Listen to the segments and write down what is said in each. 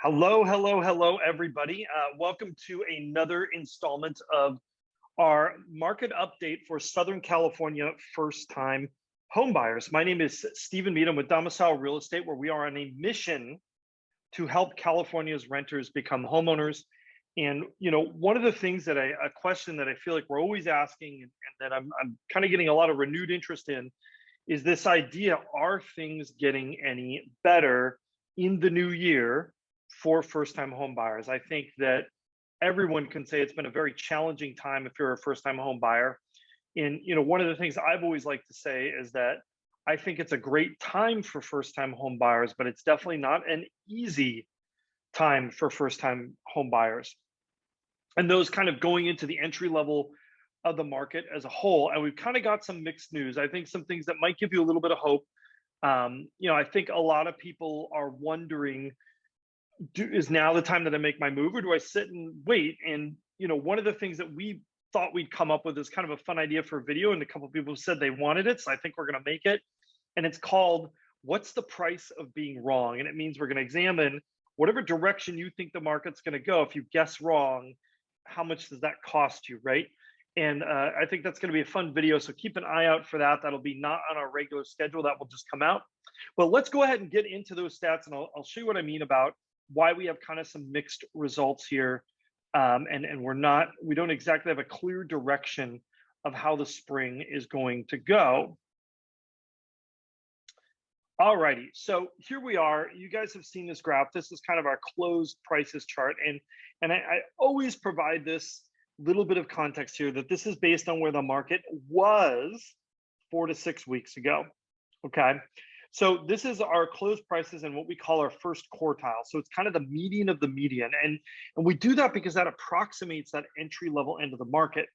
Hello, hello, hello, everybody. Welcome to another installment of our market update for Southern California first-time homebuyers. My name is Stephen Meade. I'm with Domicile Real Estate, where we are on a mission to help California's renters become homeowners. And one of the things that a question that I feel like we're always asking, and that I'm kind of getting a lot of renewed interest in, is this idea: are things getting any better in the new year for first-time home buyers? I think that everyone can say it's been a very challenging time if you're a first-time home buyer. And one of the things I've always liked to say is that I think it's a great time for first-time home buyers, but it's definitely not an easy time for first-time home buyers. And those kind of going into the entry level of the market as a whole. And we've kind of got some mixed news. I think some things that might give you a little bit of hope. I think a lot of people are wondering, is now the time that I make my move, or do I sit and wait? And one of the things that we thought we'd come up with is kind of a fun idea for a video, and a couple of people said they wanted it, so I think we're going to make it. And it's called "What's the Price of Being Wrong?" And it means we're going to examine whatever direction you think the market's going to go. If you guess wrong, how much does that cost you, right? And I think that's going to be a fun video, so keep an eye out for that. That'll be not on our regular schedule. That will just come out. But let's go ahead and get into those stats, and I'll show you what I mean about why we have kind of some mixed results here. And we don't exactly have a clear direction of how the spring is going to go. All righty, so here we are. You guys have seen this graph. This is kind of our closed prices chart. And I always provide this little bit of context here, that this is based on where the market was 4 to 6 weeks ago, okay? So this is our closed prices and what we call our first quartile. So it's kind of the median of the median. And we do that because that approximates that entry level end of the market.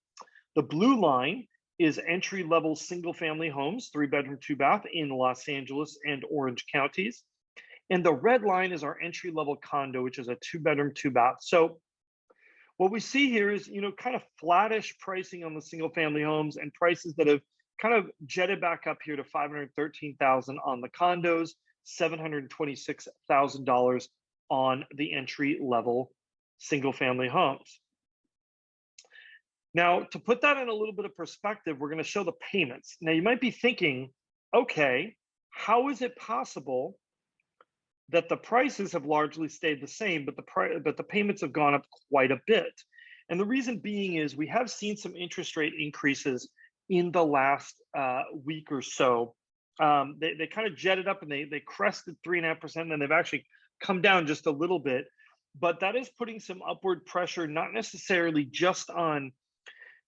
The blue line is entry level single family homes, 3-bedroom, 2-bath in Los Angeles and Orange counties. And the red line is our entry level condo, which is a 2-bedroom, 2-bath. So what we see here is, kind of flattish pricing on the single family homes, and prices that have kind of jetted back up here to $513,000 on the condos, $726,000 on the entry level single family homes. Now, to put that in a little bit of perspective, we're going to show the payments. Now, you might be thinking, okay, how is it possible that the prices have largely stayed the same, but the payments have gone up quite a bit? And the reason being is we have seen some interest rate increases in the last week or so. They kind of jetted up and they crested 3.5%, and then they've actually come down just a little bit. But that is putting some upward pressure, not necessarily just on,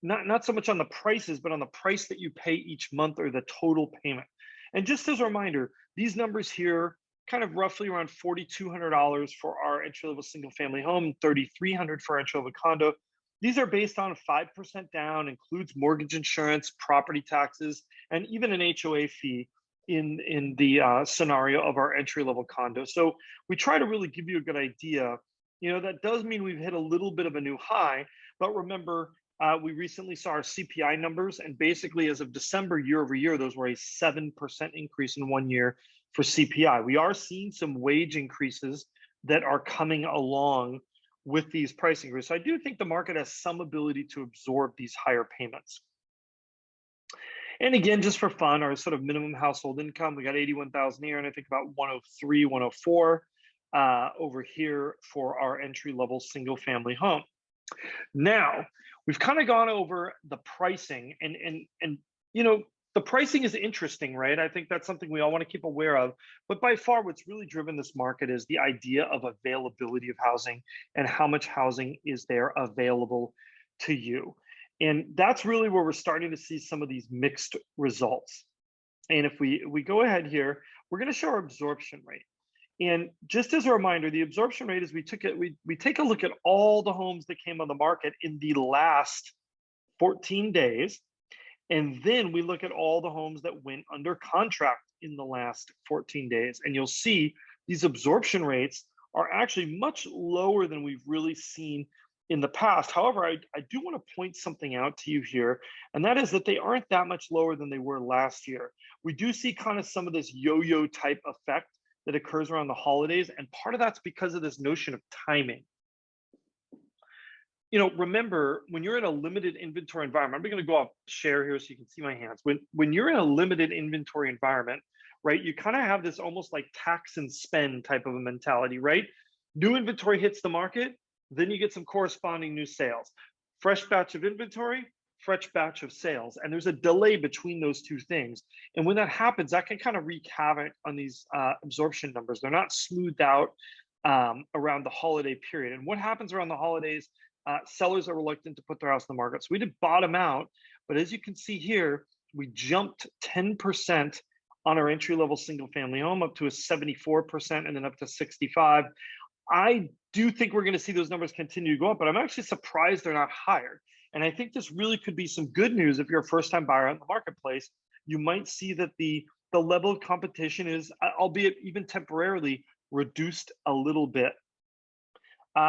not so much on the prices, but on the price that you pay each month, or the total payment. And just as a reminder, these numbers here, kind of roughly around $4,200 for our entry-level single-family home, $3,300 for our entry-level condo. These are based on 5% down, includes mortgage insurance, property taxes, and even an HOA fee in the scenario of our entry-level condo. So we try to really give you a good idea. That does mean we've hit a little bit of a new high, but remember, we recently saw our CPI numbers, and basically as of December, year over year, those were a 7% increase in 1 year for CPI. We are seeing some wage increases that are coming along with these price increases. So I do think the market has some ability to absorb these higher payments. And again, just for fun, our sort of minimum household income, we got 81,000 here, and I think about 103, 104 over here for our entry level single family home. Now, we've kind of gone over the pricing, and the pricing is interesting, right? I think that's something we all want to keep aware of. But by far, what's really driven this market is the idea of availability of housing, and how much housing is there available to you. And that's really where we're starting to see some of these mixed results. And if we go ahead here, we're going to show our absorption rate. And just as a reminder, the absorption rate is we take a look at all the homes that came on the market in the last 14 days. And then we look at all the homes that went under contract in the last 14 days. And you'll see these absorption rates are actually much lower than we've really seen in the past. However, I do want to point something out to you here, and that is that they aren't that much lower than they were last year. We do see kind of some of this yo-yo type effect that occurs around the holidays. And part of that's because of this notion of timing. Remember, when you're in a limited inventory environment, I'm going to go off share here so you can see my hands. When you're in a limited inventory environment, right, you kind of have this almost like tax and spend type of a mentality, right? New inventory hits the market, then you get some corresponding new sales. Fresh batch of inventory, fresh batch of sales. And there's a delay between those two things. And when that happens, that can kind of wreak havoc on these absorption numbers. They're not smoothed out around the holiday period. And what happens around the holidays? Sellers are reluctant to put their house in the market. So we did bottom out, but as you can see here, we jumped 10% on our entry-level single-family home up to a 74% and then up to 65. I do think we're going to see those numbers continue to go up, but I'm actually surprised they're not higher. And I think this really could be some good news if you're a first-time buyer in the marketplace. You might see that the level of competition is, albeit even temporarily, reduced a little bit.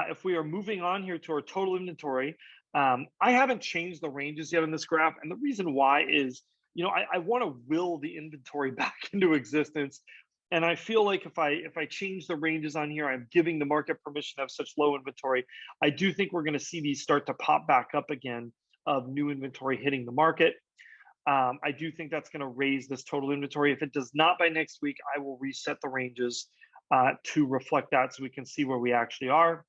If we are moving on here to our total inventory, I haven't changed the ranges yet on this graph. And the reason why is, I want to will the inventory back into existence. And I feel like if I change the ranges on here, I'm giving the market permission to have such low inventory. I do think we're going to see these start to pop back up again of new inventory hitting the market. I do think that's going to raise this total inventory. If it does not by next week, I will reset the ranges to reflect that so we can see where we actually are.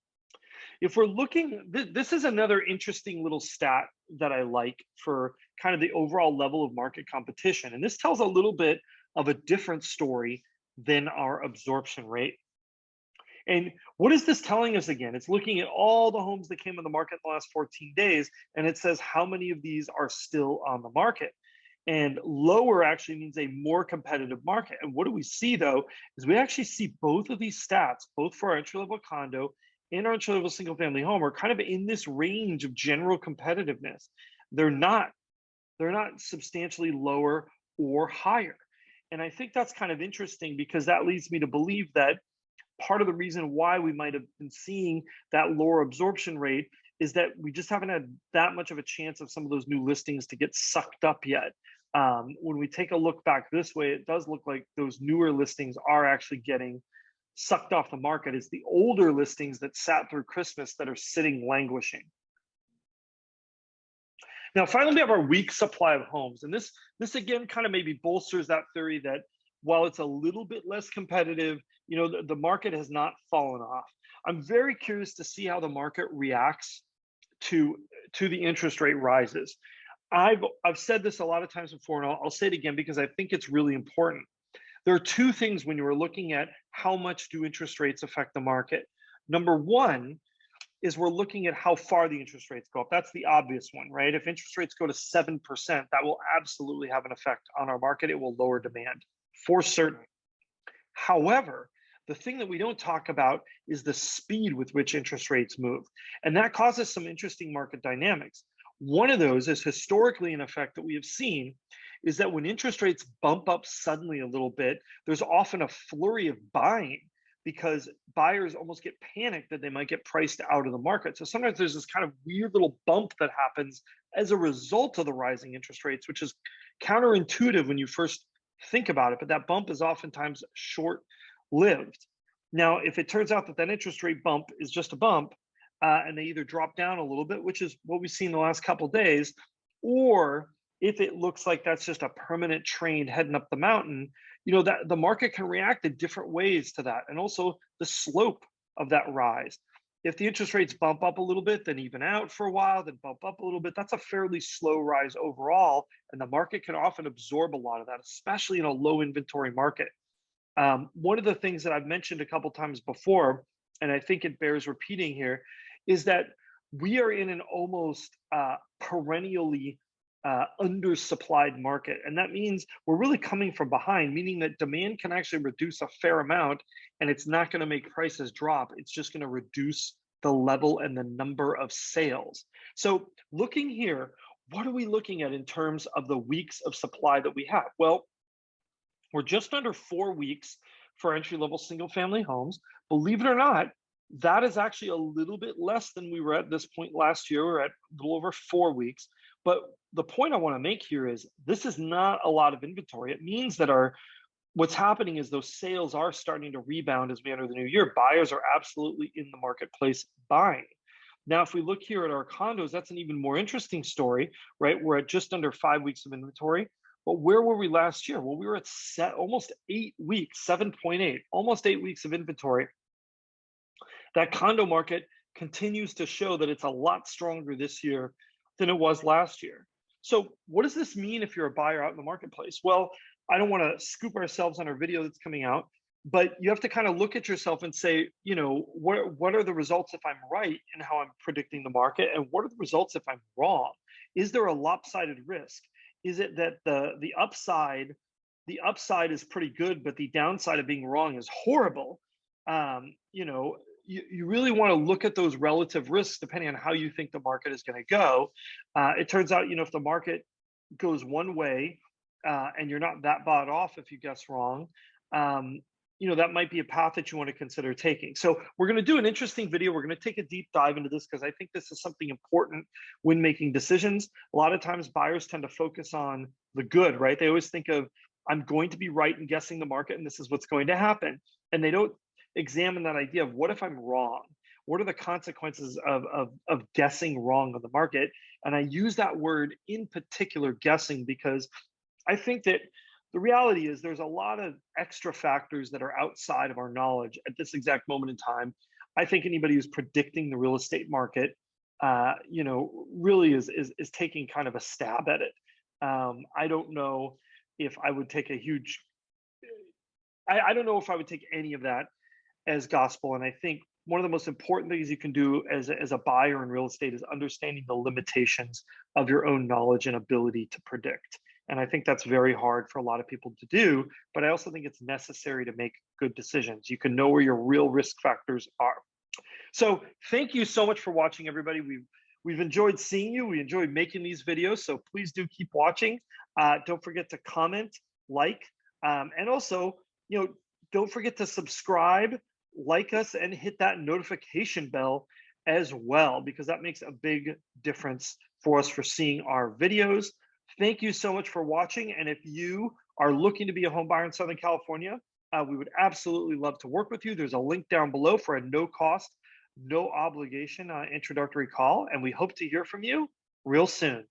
If we're looking, this is another interesting little stat that I like for kind of the overall level of market competition. And this tells a little bit of a different story than our absorption rate. And what is this telling us again? It's looking at all the homes that came on the market in the last 14 days, and it says how many of these are still on the market. And lower actually means a more competitive market. And what do we see though, is we actually see both of these stats, both for our entry-level condo and our entry-level single-family home, are kind of in this range of general competitiveness. They're not substantially lower or higher. And I think that's kind of interesting because that leads me to believe that part of the reason why we might have been seeing that lower absorption rate is that we just haven't had that much of a chance of some of those new listings to get sucked up yet. When we take a look back this way, it does look like those newer listings are actually getting sucked off the market. It's the older listings that sat through Christmas that are sitting languishing. Now, finally, we have our weak supply of homes. And this again kind of maybe bolsters that theory that while it's a little bit less competitive, the market has not fallen off. I'm very curious to see how the market reacts to the interest rate rises. I've said this a lot of times before, and I'll say it again because I think it's really important. There are two things when you are looking at how much do interest rates affect the market. Number one is we're looking at how far the interest rates go up. That's the obvious one, right? If interest rates go to 7%, that will absolutely have an effect on our market. It will lower demand for certain. However, the thing that we don't talk about is the speed with which interest rates move. And that causes some interesting market dynamics. One of those is historically an effect that we have seen is that when interest rates bump up suddenly a little bit, there's often a flurry of buying because buyers almost get panicked that they might get priced out of the market. So sometimes there's this kind of weird little bump that happens as a result of the rising interest rates, which is counterintuitive when you first think about it, but that bump is oftentimes short-lived. Now, if it turns out that that interest rate bump is just a bump, and they either drop down a little bit, which is what we've seen the last couple of days, or if it looks like that's just a permanent train heading up the mountain, that the market can react in different ways to that, and also the slope of that rise. If the interest rates bump up a little bit, then even out for a while, then bump up a little bit, that's a fairly slow rise overall, and the market can often absorb a lot of that, especially in a low inventory market. One of the things that I've mentioned a couple times before, and I think it bears repeating here, is that we are in an almost perennially undersupplied market. And that means we're really coming from behind, meaning that demand can actually reduce a fair amount and it's not going to make prices drop. It's just going to reduce the level and the number of sales. So looking here, what are we looking at in terms of the weeks of supply that we have? Well, we're just under 4 weeks for entry-level single-family homes. Believe it or not, that is actually a little bit less than we were at this point last year. We're at a little over 4 weeks. But the point I want to make here is this is not a lot of inventory. It means that our what's happening is those sales are starting to rebound as we enter the new year. Buyers are absolutely in the marketplace buying. Now, if we look here at our condos, that's an even more interesting story, right? We're at just under 5 weeks of inventory. But where were we last year? Well, we were at almost 8 weeks, 7.8, almost 8 weeks of inventory. That condo market continues to show that it's a lot stronger this year than it was last year. So, what does this mean if you're a buyer out in the marketplace? Well, I don't want to scoop ourselves on our video that's coming out, but you have to kind of look at yourself and say, what are the results if I'm right in how I'm predicting the market, and what are the results if I'm wrong? Is there a lopsided risk? Is it that the upside is pretty good, but the downside of being wrong is horrible? You really want to look at those relative risks depending on how you think the market is going to go. It turns out, if the market goes one way and you're not that bought off if you guess wrong, that might be a path that you want to consider taking. So we're going to do an interesting video. We're going to take a deep dive into this because I think this is something important when making decisions. A lot of times buyers tend to focus on the good, right? They always think of, I'm going to be right in guessing the market and this is what's going to happen. And they don't examine that idea of, what if I'm wrong? What are the consequences of guessing wrong on the market? And I use that word in particular, guessing, because I think that the reality is there's a lot of extra factors that are outside of our knowledge at this exact moment in time. I think anybody who's predicting the real estate market, really is taking kind of a stab at it. I don't know if I would take I don't know if I would take any of that as gospel. And I think one of the most important things you can do as a buyer in real estate is understanding the limitations of your own knowledge and ability to predict. And I think that's very hard for a lot of people to do, but I also think it's necessary to make good decisions. You can know where your real risk factors are. So thank you so much for watching, everybody. We've enjoyed seeing you. We enjoyed making these videos, so please do keep watching. Don't forget to comment, like, and also, don't forget to subscribe, like us, and hit that notification bell as well, because that makes a big difference for us for seeing our videos. Thank you so much for watching. And if you are looking to be a home buyer in Southern California, we would absolutely love to work with you. There's a link down below for a no cost, no obligation introductory call. And we hope to hear from you real soon.